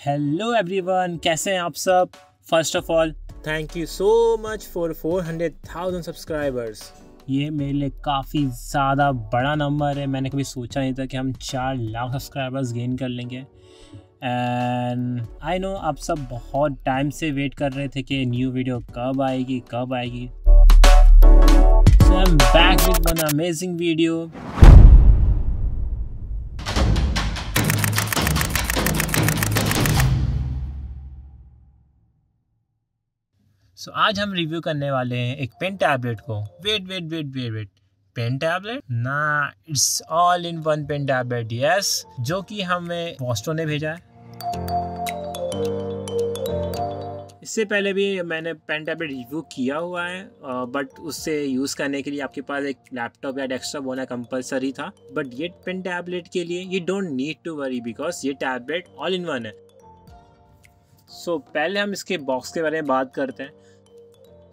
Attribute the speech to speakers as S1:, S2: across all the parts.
S1: Hello everyone, कैसे हैं आप सब। First of all thank you so much for 400,000 subscribers. ये मेरे लिए काफ़ी ज़्यादा बड़ा नंबर है। मैंने कभी सोचा नहीं था कि हम 4 लाख सब्सक्राइबर्स गेन कर लेंगे। एंड आई नो आप सब बहुत टाइम से वेट कर रहे थे कि न्यू वीडियो कब आएगी। So I am back with one amazing video. So आज हम रिव्यू करने वाले हैं एक पेन टैबलेट को। वेट पेन टैबलेट ना, it's all in one pen tablet, yes, जो कि हमें बॉस्टो ने भेजा है। इससे पहले भी मैंने पेन टैबलेट रिव्यू किया हुआ है, बट उससे यूज़ करने के लिए आपके पास एक लैपटॉप या डेस्कटॉप होना कंपलसरी था। बट ये पेन टैबलेट के लिए you don't need to worry because ये टैबलेट ऑल इन वन है। सो पहले हम इसके बॉक्स के बारे में बात करते हैं।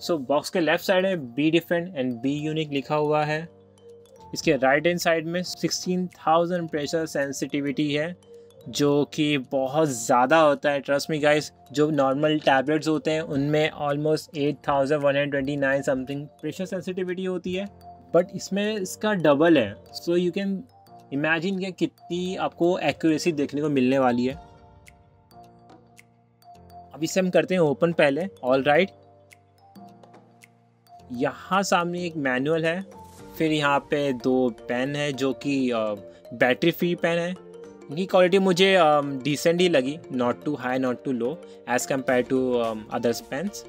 S1: सो बॉक्स के लेफ्ट साइड में be different and be unique लिखा हुआ है। इसके राइट हैंड साइड में 16,000 प्रेशर सेंसिटिविटी है, जो कि बहुत ज़्यादा होता है। ट्रस्ट मी गाइस, जो नॉर्मल टैबलेट्स होते हैं उनमें ऑलमोस्ट 8,129 समथिंग प्रेशर सेंसिटिविटी होती है, बट इसमें इसका डबल है। सो यू कैन इमेजिन कि कितनी आपको एक्यूरेसी देखने को मिलने वाली है। अब इसे हम करते हैं ओपन पहले। ऑल राइट, यहाँ सामने एक मैनुअल है, फिर यहाँ पे 2 पेन है जो कि बैटरी फ्री पेन है। इनकी क्वालिटी मुझे डिसेंट ही लगी, not too high not too low as compared to others pens.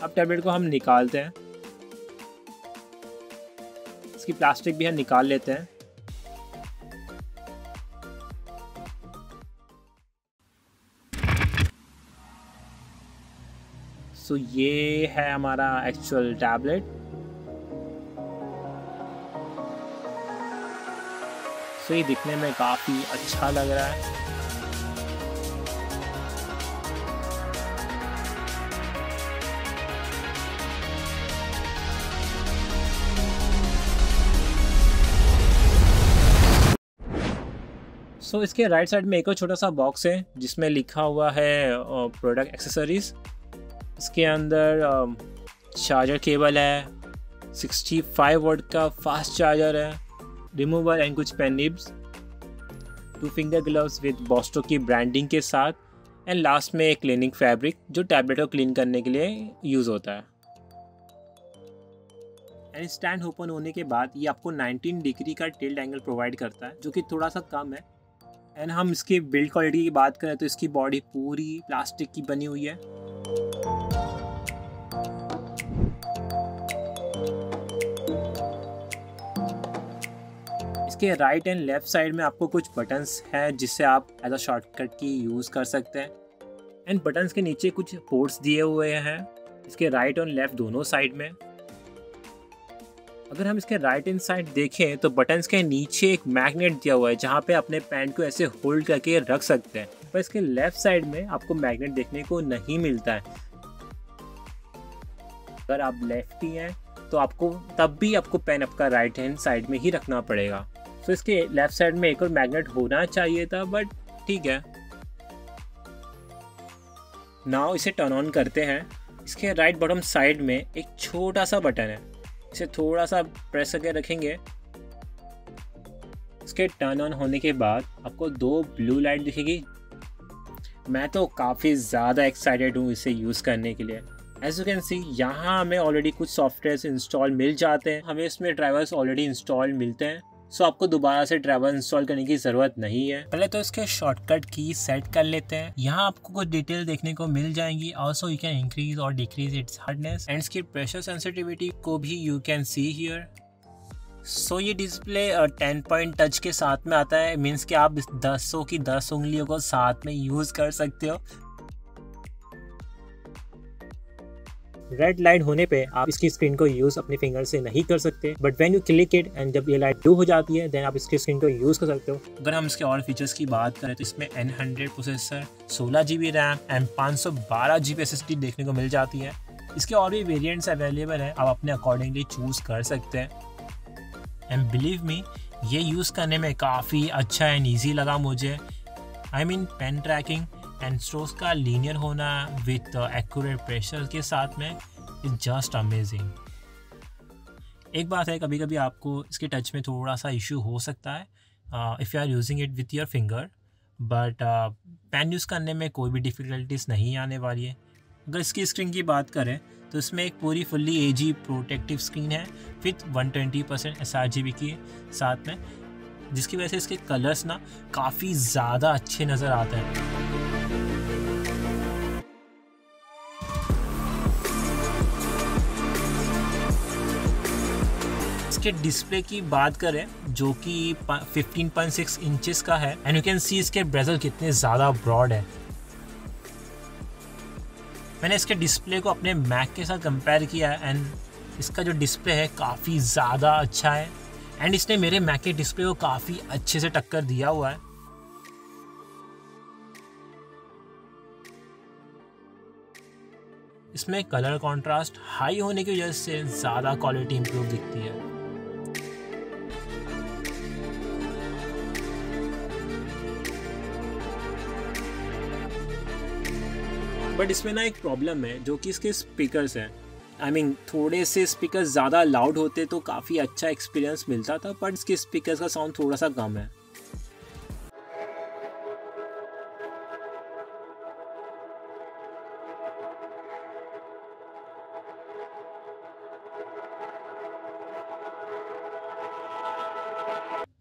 S1: अब टैबलेट को हम निकालते हैं। इसकी प्लास्टिक भी हम निकाल लेते हैं। सो ये है हमारा एक्चुअल टैबलेट। सो ये दिखने में काफ़ी अच्छा लग रहा है। सो इसके राइट साइड में एक और छोटा सा बॉक्स है जिसमें लिखा हुआ है प्रोडक्ट एक्सेसरीज। इसके अंदर चार्जर केबल है, 65 वोल्ट का फास्ट चार्जर है, रिमूवर एंड कुछ pen nibs, 2 finger gloves with Bosto की ब्रांडिंग के साथ, एंड लास्ट में एक क्लीनिंग फैब्रिक जो टैबलेट को क्लीन करने के लिए यूज़ होता है। एंड स्टैंड ओपन होने के बाद ये आपको 19 डिग्री का टिल्ट एंगल प्रोवाइड करता है, जो कि थोड़ा सा कम है। एंड हम इसकी बिल्ड क्वालिटी की बात करें तो इसकी बॉडी पूरी प्लास्टिक की बनी हुई है। इसके राइट एंड लेफ्ट साइड में आपको कुछ बटन्स हैं जिससे आप एज अ शॉर्टकट की यूज़ कर सकते हैं। एंड बटन्स के नीचे कुछ पोर्ट्स दिए हुए हैं इसके राइट और लेफ्ट दोनों साइड में। अगर हम इसके राइट हैंड साइड देखें तो बटन्स के नीचे एक मैग्नेट दिया हुआ है जहाँ पे अपने पैंट को ऐसे होल्ड करके रख सकते हैं, पर इसके लेफ्ट साइड में आपको मैग्नेट देखने को नहीं मिलता है। अगर आप लेफ्टी हैं तो आपको तब भी आपको पेन आपका राइट हैंड साइड में ही रखना पड़ेगा। तो इसके लेफ्ट साइड में एक और मैग्नेट होना चाहिए था, बट ठीक है। नाउ इसे टर्न ऑन करते हैं। इसके राइट बॉटम साइड में एक छोटा सा बटन है, इसे थोड़ा सा प्रेस करके रखेंगे। इसके टर्न ऑन होने के बाद आपको 2 ब्लू लाइट दिखेगी। मैं तो काफ़ी ज़्यादा एक्साइटेड हूँ इसे यूज़ करने के लिए। एज यू कैन सी, यहाँ हमें ऑलरेडी कुछ सॉफ्टवेयर इंस्टॉल मिल जाते हैं। हमें इसमें ड्राइवर्स ऑलरेडी इंस्टॉल मिलते हैं, सो आपको दोबारा से ड्राइवर इंस्टॉल करने की ज़रूरत नहीं है। पहले तो इसके शॉर्टकट की सेट कर लेते हैं। यहाँ आपको कुछ डिटेल देखने को मिल जाएंगी। ऑल्सो यू कैन इंक्रीज और डिक्रीज इट्स हार्डनेस एंड इसकी प्रेशर सेंसिटिविटी को भी यू कैन सी हियर। सो ये डिस्प्ले 10 पॉइंट टच के साथ में आता है, मीन्स कि आप 10 की 10 उंगलियों को साथ में यूज़ कर सकते हो। रेड लाइट होने पे आप इसकी स्क्रीन को यूज़ अपने फिंगर से नहीं कर सकते, but when you click it and जब ये लाइट ब्लू हो जाती है देन आप इसकी स्क्रीन को यूज़ कर सकते हो। अगर हम इसके और फीचर्स की बात करें तो इसमें N100 processor, 16 GB RAM and 512 GB SSD देखने को मिल जाती है। इसके और भी वेरिएंट्स अवेलेबल है, आप अपने अकॉर्डिंगली चूज़ कर सकते हैं। एंड बिलीव मी, ये यूज़ करने में काफ़ी अच्छा एंड ईजी लगा मुझे। I mean pen tracking and strokes का लीनियर होना विथ एक्यूरेट प्रेशर के साथ में इज जस्ट अमेजिंग। एक बात है, कभी कभी आपको इसके टच में थोड़ा सा इशू हो सकता है if you are using it with your finger, but pen use करने में कोई भी डिफ़िकल्टीज नहीं आने वाली है। अगर इसकी स्क्रीन की बात करें तो इसमें एक पूरी फुल्ली एजी प्रोटेक्टिव स्क्रीन है विथ 120% sRGB के साथ में, जिसकी वजह से इसके कलर्स ना काफ़ी ज़्यादा अच्छे नज़र आते हैं। इसके डिस्प्ले की बात करें जो कि 15.6 इंचेस का है, एंड यू कैन सी इसके बेजल कितने ज़्यादा ब्रॉड है। मैंने इसके डिस्प्ले को अपने मैक के साथ कंपेयर किया है एंड इसका जो डिस्प्ले है काफ़ी ज़्यादा अच्छा है, एंड इसने मेरे मैक के डिस्प्ले को काफ़ी अच्छे से टक्कर दिया हुआ है। इसमें कलर कंट्रास्ट हाई होने की वजह से ज़्यादा क्वालिटी इंप्रूव दिखती है। बट इसमें ना एक प्रॉब्लम है जो कि इसके स्पीकर्स हैं। आई मीन थोड़े से स्पीकर्स ज़्यादा लाउड होते तो काफ़ी अच्छा एक्सपीरियंस मिलता था, बट इसके स्पीकर्स का साउंड थोड़ा सा कम है।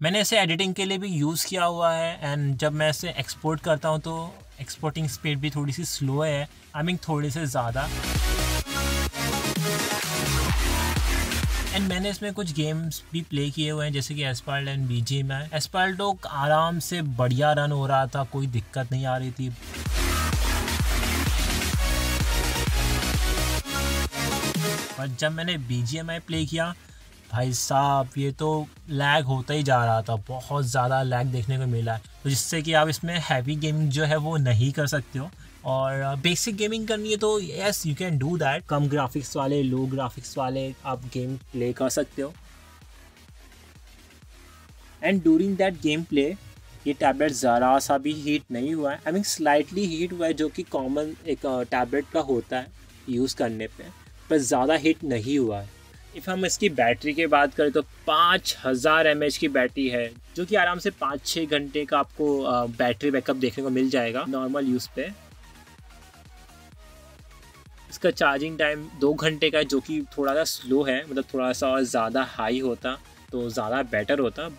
S1: मैंने इसे एडिटिंग के लिए भी यूज़ किया हुआ है, एंड जब मैं इसे एक्सपोर्ट करता हूँ तो एक्सपोर्टिंग स्पीड भी थोड़ी सी स्लो है, आई मीन थोड़ी से ज़्यादा। एंड मैंने इसमें कुछ गेम्स भी प्ले किए हुए हैं जैसे कि एस्पाल्ट एंड BGMI। एस्पाल्ट तो आराम से बढ़िया रन हो रहा था, कोई दिक्कत नहीं आ रही थी। और जब मैंने BGMI प्ले किया, भाई साहब ये तो लैग होता ही जा रहा था, बहुत ज़्यादा लैग देखने को मिला है, तो जिससे कि आप इसमें हैवी गेमिंग जो है वो नहीं कर सकते हो। और बेसिक गेमिंग करनी है तो yes you can do that. Come graphics वाले, लो ग्राफिक्स वाले आप गेम प्ले कर सकते हो। And during that game play ये टैबलेट ज़रा सा भी हीट नहीं हुआ है, आई मीन स्लाइटली हीट हुआ है, जो कि कॉमन एक टैबलेट का होता है यूज़ करने पे, पर ज़्यादा हीट नहीं हुआ है। इफ़ हम इसकी बैटरी की बात करें तो 5000 mAh की बैटरी है, जो कि आराम से 5-6 घंटे का आपको बैटरी बैकअप देखने को मिल जाएगा नॉर्मल यूज़ पे। इसका चार्जिंग टाइम 2 घंटे का है, जो कि थोड़ा सा स्लो है, मतलब थोड़ा सा और ज़्यादा हाई होता तो ज़्यादा बेटर होता।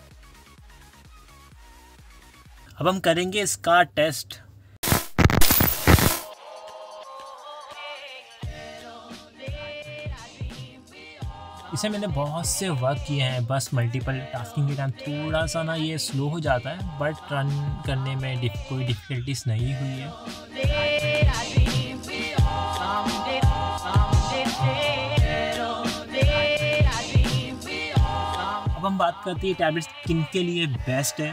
S1: अब हम करेंगे इसका टेस्ट। इसे मैंने बहुत से वर्क किए हैं, बस मल्टीपल टास्किंग के टाइम थोड़ा सा ना ये स्लो हो जाता है, बट रन करने में कोई डिफ़िकल्टीज नहीं हुई है। अब हम बात करते हैं टैबलेट किन के लिए बेस्ट है।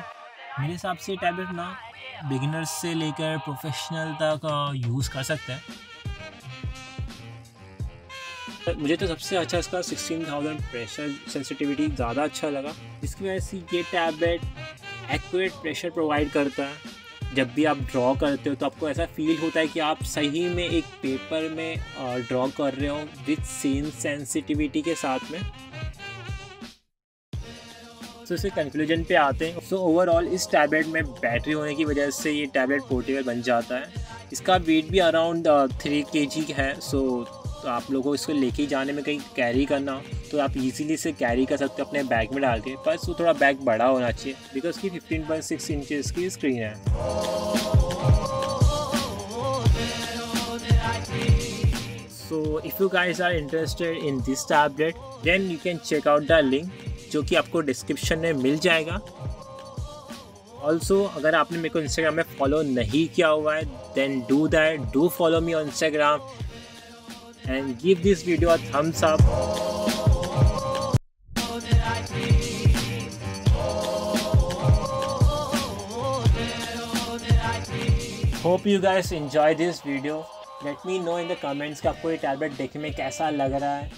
S1: मेरे हिसाब से टैबलेट ना बिगिनर्स से लेकर प्रोफेशनल तक यूज़ कर सकते हैं। मुझे तो सबसे अच्छा इसका 16000 प्रेशर सेंसिटिविटी ज़्यादा अच्छा लगा, जिसकी वजह से ये टैबलेट एक्यूरेट प्रेशर प्रोवाइड करता है। जब भी आप ड्रॉ करते हो तो आपको ऐसा फील होता है कि आप सही में एक पेपर में ड्रॉ कर रहे हो विथ सेम सेंसिटिविटी के साथ में। तो इसके कंक्लूजन पे आते हैं। सो ओवरऑल इस टैबलेट में बैटरी होने की वजह से ये टैबलेट पोर्टेबल बन जाता है। इसका वेट भी अराउंड 3 kg है। तो आप लोगों को इसको लेके जाने में कहीं कैरी करना तो आप इजीली इसे कैरी कर सकते हो अपने बैग में डाल के, बस वो थोड़ा बैग बड़ा होना चाहिए बिकॉज की 15.6 इंचेस की स्क्रीन है। So if you guys are interested in this tablet then you can check out the link जो कि आपको डिस्क्रिप्शन में मिल जाएगा। ऑल्सो अगर आपने मेरे को इंस्टाग्राम में फॉलो नहीं किया हुआ है then do that, do follow me on Instagram and give this video a thumbs up. Hope you guys enjoy this video. Let me know in the comments कि आपको ये टैबलेट देखने में कैसा लग रहा है।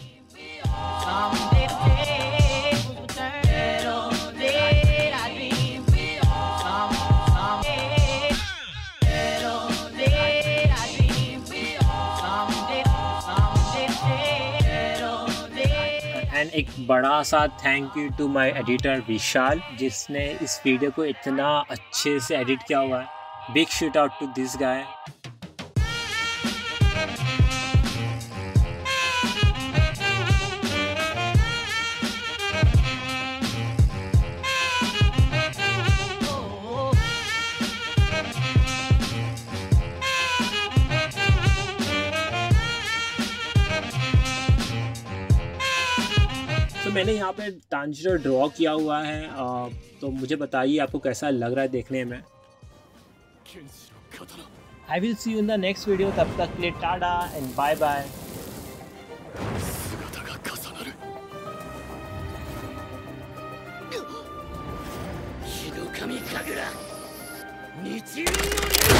S1: एंड एक बड़ा सा thank you to my editor Vishal, जिसने इस वीडियो को इतना अच्छे से एडिट किया हुआ है। Big shout out to this guy. तो मैंने यहाँ पे तांजीरो ड्रॉ किया हुआ है, तो मुझे बताइए आपको कैसा लग रहा है देखने में। I will see you in the next video, तब तक के लिए टाटा एंड बाय बाय।
S2: 日の神神楽日輪の竜